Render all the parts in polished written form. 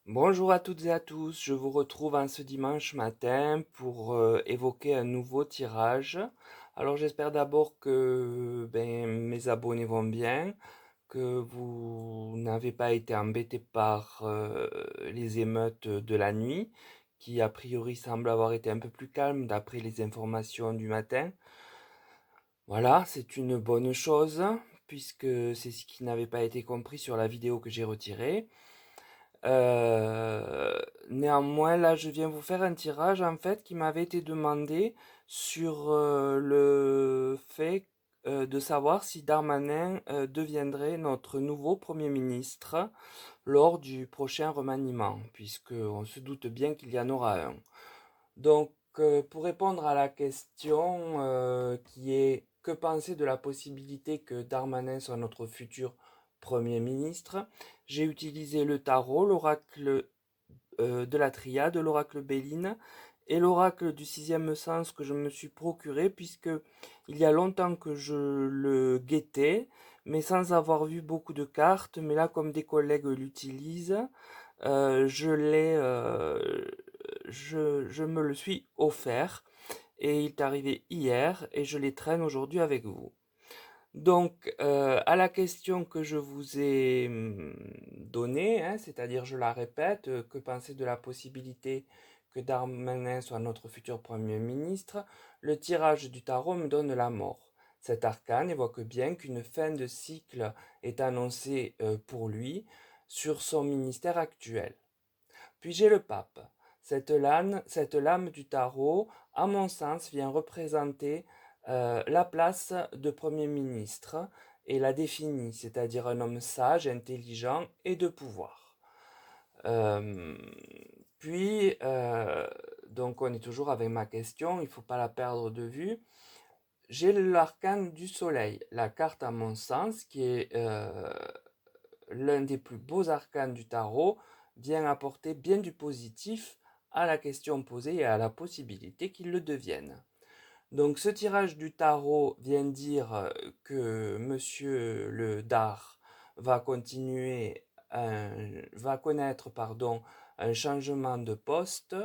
Bonjour à toutes et à tous, je vous retrouve en ce dimanche matin pour évoquer un nouveau tirage. Alors j'espère d'abord que mes abonnés vont bien, que vous n'avez pas été embêtés par les émeutes de la nuit, qui a priori semblent avoir été un peu plus calmes d'après les informations du matin. Voilà, c'est une bonne chose, puisque c'est ce qui n'avait pas été compris sur la vidéo que j'ai retirée. Néanmoins, là, je viens vous faire un tirage en fait qui m'avait été demandé sur le fait de savoir si Darmanin deviendrait notre nouveau Premier ministre lors du prochain remaniement, puisque on se doute bien qu'il y en aura un. Donc, pour répondre à la question qui est que penser de la possibilité que Darmanin soit notre futur Premier ministre, j'ai utilisé le tarot, l'oracle de la triade, l'oracle Béline et l'oracle du sixième sens que je me suis procuré puisque il y a longtemps que je le guettais, mais sans avoir vu beaucoup de cartes. Mais là, comme des collègues l'utilisent, je l'ai, je me le suis offert et il est arrivé hier et je les traîne aujourd'hui avec vous. Donc, à la question que je vous ai donnée, hein, c'est-à-dire, je la répète, que penser de la possibilité que Darmanin soit notre futur Premier ministre, le tirage du tarot me donne la mort. Cet arcane évoque bien qu'une fin de cycle est annoncée pour lui sur son ministère actuel. Puis j'ai le pape. Cette lame du tarot, à mon sens, vient représenter la place de Premier ministre et la définit, c'est-à-dire un homme sage, intelligent et de pouvoir. Euh, puis, donc on est toujours avec ma question, il ne faut pas la perdre de vue. J'ai l'arcane du soleil, la carte à mon sens, qui est l'un des plus beaux arcanes du tarot, vient apporter bien du positif à la question posée et à la possibilité qu'il le devienne. Donc ce tirage du tarot vient dire que Monsieur le Dar va continuer, va connaître un changement de poste.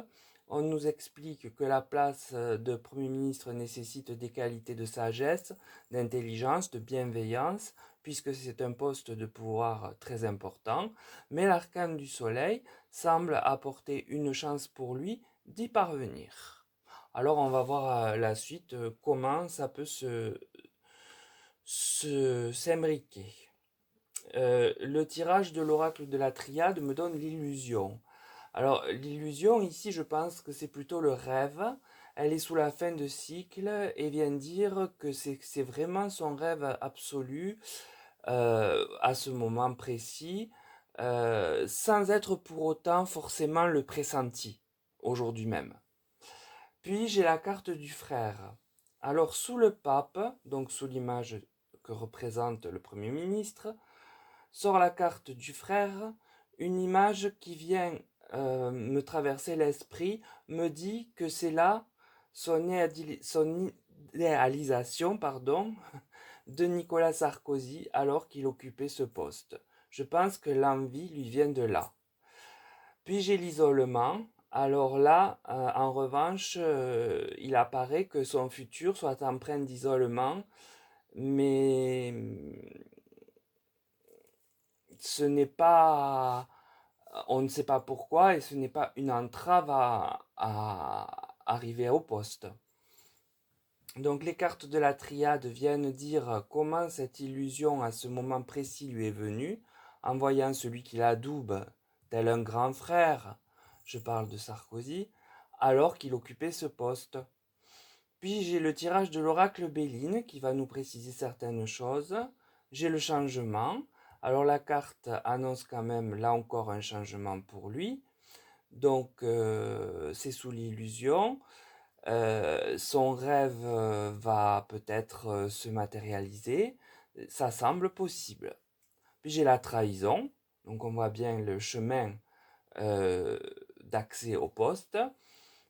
On nous explique que la place de Premier ministre nécessite des qualités de sagesse, d'intelligence, de bienveillance, puisque c'est un poste de pouvoir très important. Mais l'arcane du soleil semble apporter une chance pour lui d'y parvenir. Alors on va voir la suite, comment ça peut s'imbriquer. Le tirage de l'oracle de la triade me donne l'illusion. Alors l'illusion ici, je pense que c'est plutôt le rêve. Elle est sous la fin de cycle et vient dire que c'est vraiment son rêve absolu à ce moment précis, sans être pour autant forcément le pressenti aujourd'hui même. Puis j'ai la carte du frère. Alors sous le pape, donc sous l'image que représente le Premier ministre, sort la carte du frère, une image qui vient me traverser l'esprit, me dit que c'est là son idéalisation de Nicolas Sarkozy alors qu'il occupait ce poste. Je pense que l'envie lui vient de là. Puis j'ai l'isolement. Alors là, en revanche, il apparaît que son futur soit empreint d'isolement, mais ce n'est pas, on ne sait pas pourquoi, et ce n'est pas une entrave à arriver au poste. Donc les cartes de la triade viennent dire comment cette illusion à ce moment précis lui est venue, en voyant celui qui l'adoube, tel un grand frère, je parle de Sarkozy, alors qu'il occupait ce poste. Puis j'ai le tirage de l'oracle Béline qui va nous préciser certaines choses. J'ai le changement. Alors la carte annonce quand même là encore un changement pour lui. Donc c'est sous l'illusion. Son rêve va peut-être se matérialiser. Ça semble possible. Puis j'ai la trahison. Donc on voit bien le chemin euh, d'accès au poste.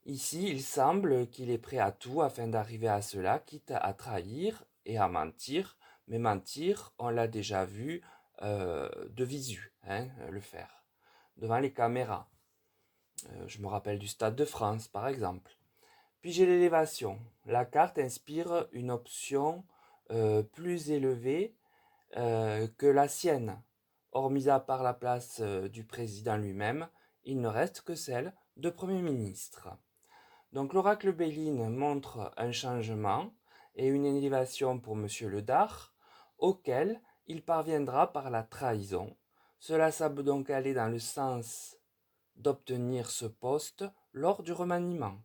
Ici, il semble qu'il est prêt à tout afin d'arriver à cela, quitte à trahir et à mentir. Mais mentir, on l'a déjà vu de visu, hein, le faire. devant les caméras. Je me rappelle du Stade de France, par exemple. Puis j'ai l'élévation. La carte inspire une option plus élevée que la sienne. Or, mis à part la place du président lui-même, il ne reste que celle de Premier ministre. Donc l'oracle Béline montre un changement et une élévation pour Monsieur le Dard, auquel il parviendra par la trahison. Cela semble donc aller dans le sens d'obtenir ce poste lors du remaniement.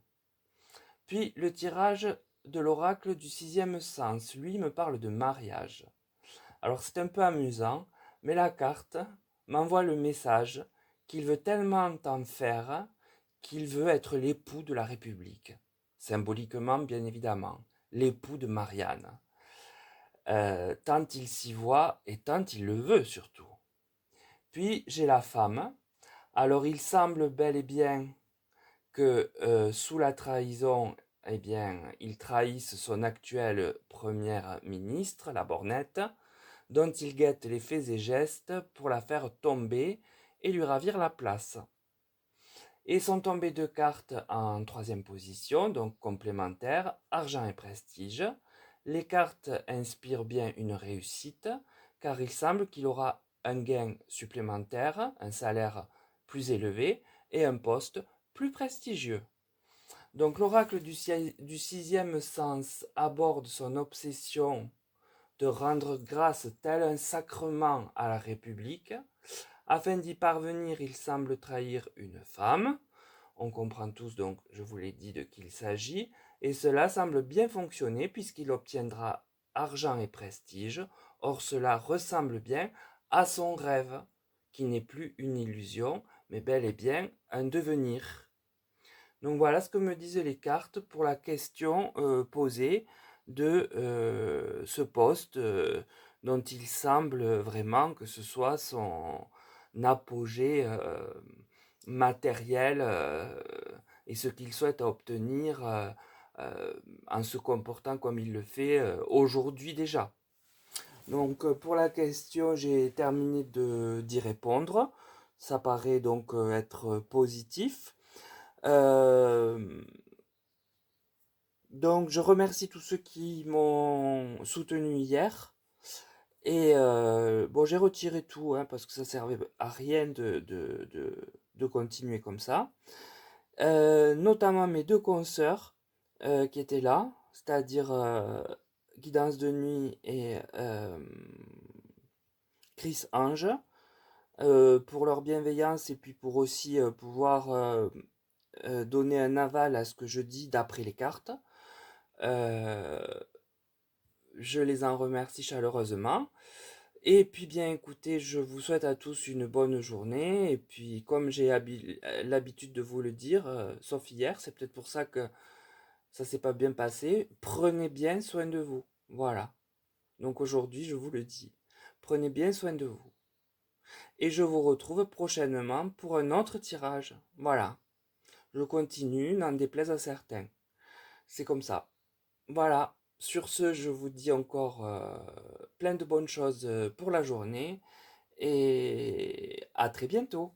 Puis le tirage de l'oracle du sixième sens, lui, me parle de mariage. Alors c'est un peu amusant, mais la carte m'envoie le message qu'il veut tellement en faire qu'il veut être l'époux de la République. Symboliquement, bien évidemment, l'époux de Marianne. Tant il s'y voit et tant il le veut surtout. Puis j'ai la femme. Alors il semble bel et bien que sous la trahison, eh bien, il trahisse son actuelle première ministre, la Bornette, dont il guette les faits et gestes pour la faire tomber et lui ravir la place. Et sont tombées deux cartes en troisième position, donc complémentaires, argent et prestige. Les cartes inspirent bien une réussite, car il semble qu'il aura un gain supplémentaire, un salaire plus élevé et un poste plus prestigieux. Donc l'oracle du sixième sens aborde son obsession de rendre grâce tel un sacrement à la République. Afin d'y parvenir, il semble trahir une femme. On comprend tous donc, je vous l'ai dit, de qui il s'agit. Et cela semble bien fonctionner puisqu'il obtiendra argent et prestige. Or cela ressemble bien à son rêve, qui n'est plus une illusion, mais bel et bien un devenir. Donc voilà ce que me disent les cartes pour la question posée de ce poste dont il semble vraiment que ce soit son apogée matériel et ce qu'il souhaite obtenir en se comportant comme il le fait aujourd'hui déjà. Donc pour la question, j'ai terminé d'y répondre. Ça paraît donc être positif. Euh, donc je remercie tous ceux qui m'ont soutenu hier. Et bon, j'ai retiré tout hein, parce que ça servait à rien de continuer comme ça. Notamment mes deux consoeurs qui étaient là, c'est-à-dire Guidance de nuit et Chris Ange, pour leur bienveillance et puis pour aussi pouvoir donner un aval à ce que je dis d'après les cartes. Euh, je les en remercie chaleureusement. Et puis bien écoutez, je vous souhaite à tous une bonne journée. Et puis comme j'ai l'habitude de vous le dire, sauf hier, c'est peut-être pour ça que ça s'est pas bien passé, prenez bien soin de vous. Voilà. Donc aujourd'hui, je vous le dis. Prenez bien soin de vous. Et je vous retrouve prochainement pour un autre tirage. Voilà. Je continue, n'en déplaise à certains. C'est comme ça. Voilà. Sur ce, je vous dis encore plein de bonnes choses pour la journée et à très bientôt.